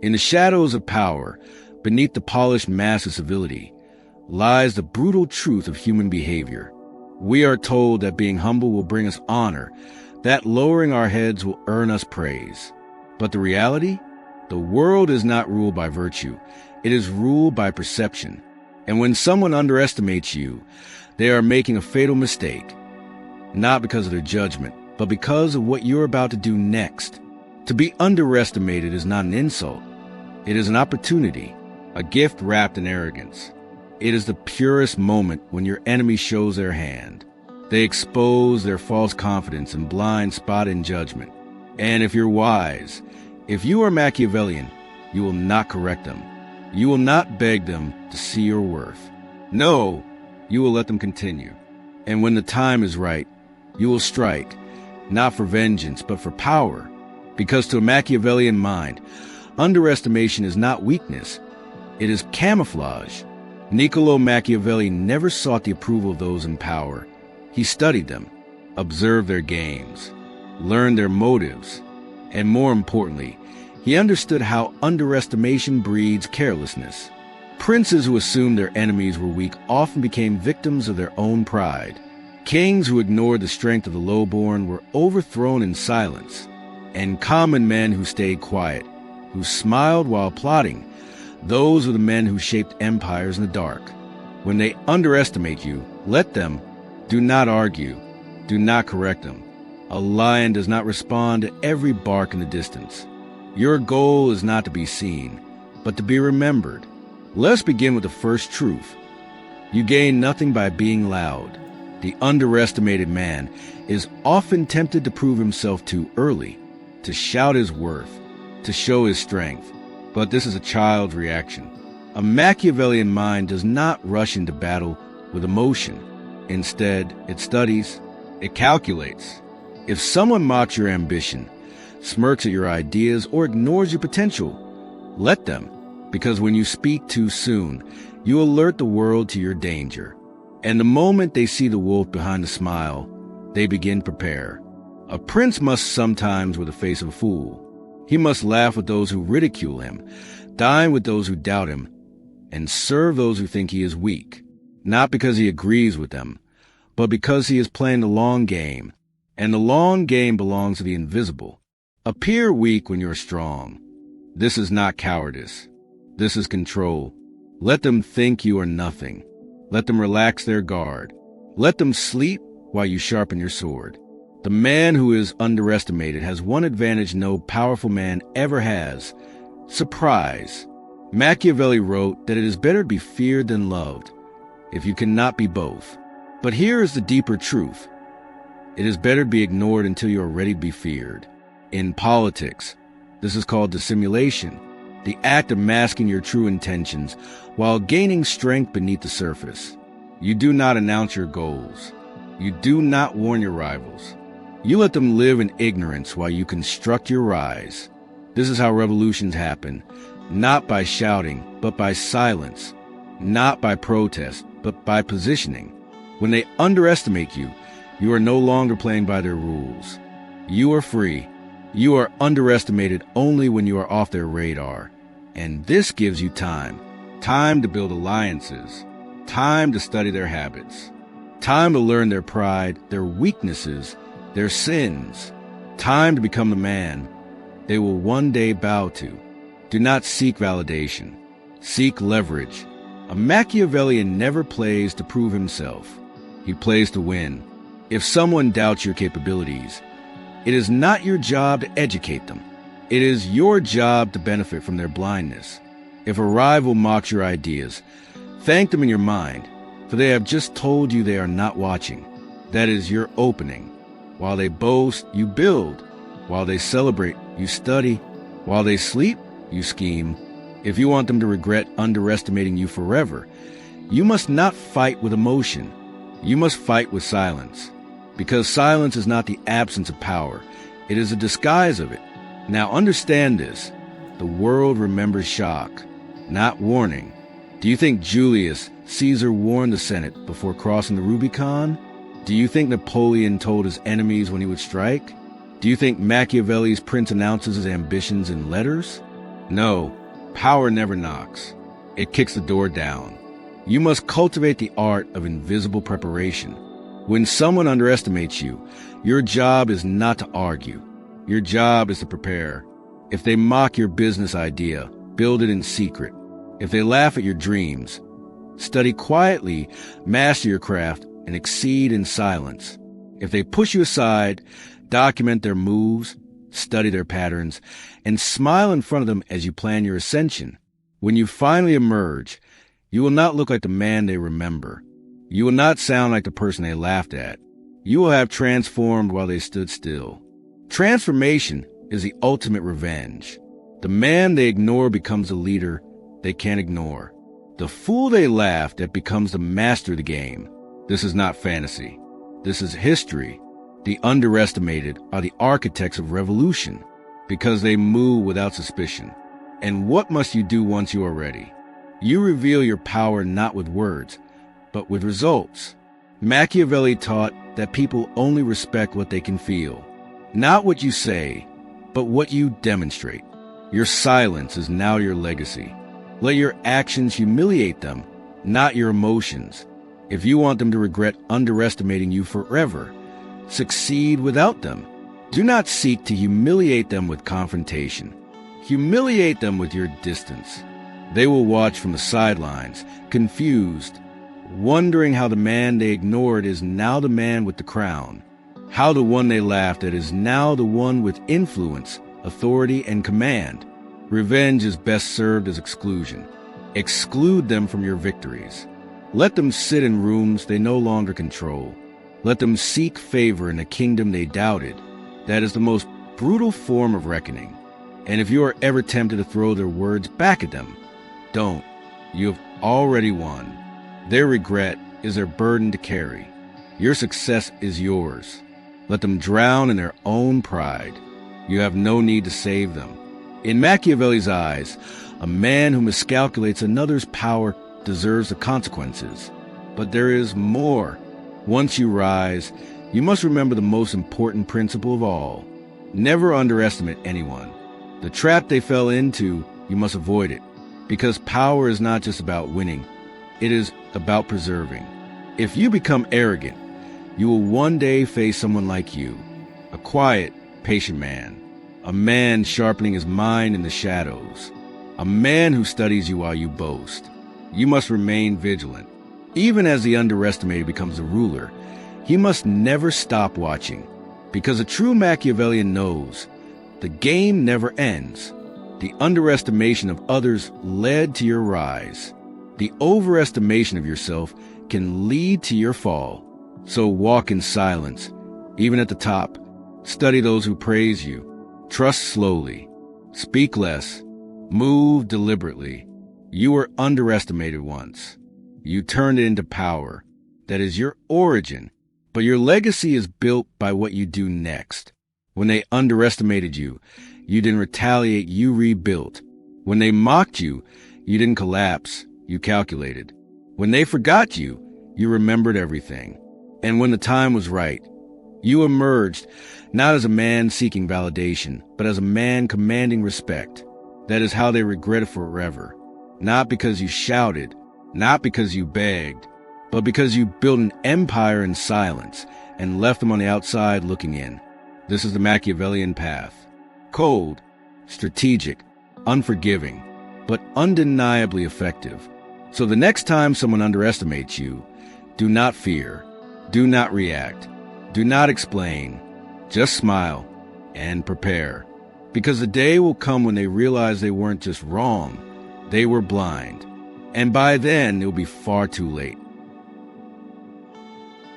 In the shadows of power, beneath the polished mask of civility, lies the brutal truth of human behavior. We are told that being humble will bring us honor, that lowering our heads will earn us praise. But the reality? The world is not ruled by virtue. It is ruled by perception. And when someone underestimates you, they are making a fatal mistake, not because of their judgment, but because of what you're about to do next. To be underestimated is not an insult. It is an opportunity, a gift wrapped in arrogance. It is the purest moment when your enemy shows their hand. They expose their false confidence and blind spot in judgment. And if you're wise, if you are Machiavellian, you will not correct them. You will not beg them to see your worth. No, you will let them continue. And when the time is right, you will strike, not for vengeance, but for power. Because to a Machiavellian mind, underestimation is not weakness. It is camouflage. Niccolò Machiavelli never sought the approval of those in power. He studied them, observed their games, learned their motives, and more importantly, he understood how underestimation breeds carelessness. Princes who assumed their enemies were weak often became victims of their own pride. Kings who ignored the strength of the lowborn were overthrown in silence. And common men who stayed quiet, who smiled while plotting, those were the men who shaped empires in the dark. When they underestimate you, let them. Do not argue. Do not correct them. A lion does not respond to every bark in the distance. Your goal is not to be seen, but to be remembered. Let's begin with the first truth. You gain nothing by being loud. The underestimated man is often tempted to prove himself too early, to shout his worth, to show his strength. But this is a child's reaction. A Machiavellian mind does not rush into battle with emotion. Instead, it studies, it calculates. If someone mocks your ambition, smirks at your ideas, or ignores your potential, let them, because when you speak too soon, you alert the world to your danger. And the moment they see the wolf behind the smile, they begin to prepare. A prince must sometimes wear the face of a fool. He must laugh with those who ridicule him, dine with those who doubt him, and serve those who think he is weak, not because he agrees with them, but because he is playing the long game, and the long game belongs to the invisible. Appear weak when you're strong. This is not cowardice. This is control. Let them think you are nothing. Let them relax their guard. Let them sleep while you sharpen your sword. The man who is underestimated has one advantage no powerful man ever has: surprise. Machiavelli wrote that it is better to be feared than loved, if you cannot be both. But here is the deeper truth. It is better to be ignored until you are ready to be feared. In politics, this is called dissimulation, the act of masking your true intentions while gaining strength beneath the surface. You do not announce your goals. You do not warn your rivals. You let them live in ignorance while you construct your rise. This is how revolutions happen, not by shouting, but by silence, not by protest, but by positioning. When they underestimate you, you are no longer playing by their rules. You are free. You are underestimated only when you are off their radar. And this gives you time to build alliances, time to study their habits, time to learn their pride, their weaknesses, their sins, time to become the man they will one day bow to. Do not seek validation. Seek leverage. A Machiavellian never plays to prove himself. He plays to win. If someone doubts your capabilities, it is not your job to educate them. It is your job to benefit from their blindness. If a rival mocks your ideas, thank them in your mind, for they have just told you they are not watching. That is your opening. While they boast, you build. While they celebrate, you study. While they sleep, you scheme. If you want them to regret underestimating you forever, you must not fight with emotion. You must fight with silence. Because silence is not the absence of power. It is a disguise of it. Now understand this. The world remembers shock, not warning. Do you think Julius Caesar warned the Senate before crossing the Rubicon? Do you think Napoleon told his enemies when he would strike? Do you think Machiavelli's prince announces his ambitions in letters? No, power never knocks. It kicks the door down. You must cultivate the art of invisible preparation. When someone underestimates you, your job is not to argue. Your job is to prepare. If they mock your business idea, build it in secret. If they laugh at your dreams, study quietly, master your craft, and exceed in silence. If they push you aside, document their moves, study their patterns, and smile in front of them as you plan your ascension. When you finally emerge, you will not look like the man they remember. You will not sound like the person they laughed at. You will have transformed while they stood still. Transformation is the ultimate revenge. The man they ignore becomes a leader they can't ignore. The fool they laughed at becomes the master of the game. This is not fantasy. This is history. The underestimated are the architects of revolution because they move without suspicion. And what must you do once you are ready? You reveal your power not with words, but with results. Machiavelli taught that people only respect what they can feel. Not what you say, but what you demonstrate. Your silence is now your legacy. Let your actions humiliate them, not your emotions. If you want them to regret underestimating you forever, succeed without them. Do not seek to humiliate them with confrontation. Humiliate them with your distance. They will watch from the sidelines, confused, wondering how the man they ignored is now the man with the crown, how the one they laughed at is now the one with influence, authority, and command. Revenge is best served as exclusion. Exclude them from your victories. Let them sit in rooms they no longer control. Let them seek favor in a kingdom they doubted. That is the most brutal form of reckoning. And if you are ever tempted to throw their words back at them, don't. You have already won. Their regret is their burden to carry. Your success is yours. Let them drown in their own pride. You have no need to save them. In Machiavelli's eyes, a man who miscalculates another's power deserves the consequences. But there is more. Once you rise, you must remember the most important principle of all. Never underestimate anyone. The trap they fell into, you must avoid it. Because power is not just about winning. It is about preserving. If you become arrogant, you will one day face someone like you, a quiet, patient man, a man sharpening his mind in the shadows, a man who studies you while you boast. You must remain vigilant. Even as the underestimated becomes the ruler, he must never stop watching, because a true Machiavellian knows the game never ends. The underestimation of others led to your rise. The overestimation of yourself can lead to your fall. So walk in silence, even at the top. Study those who praise you. Trust slowly. Speak less. Move deliberately. You were underestimated once. You turned it into power. That is your origin. But your legacy is built by what you do next. When they underestimated you, you didn't retaliate, you rebuilt. When they mocked you, you didn't collapse, you calculated. When they forgot you, you remembered everything. And when the time was right, you emerged not as a man seeking validation, but as a man commanding respect. That is how they regret it forever. Not because you shouted, not because you begged, but because you built an empire in silence and left them on the outside looking in. This is the Machiavellian path. Cold, strategic, unforgiving, but undeniably effective. So the next time someone underestimates you, do not fear, do not react, do not explain, just smile and prepare. Because the day will come when they realize they weren't just wrong, they were blind. And by then, it will be far too late.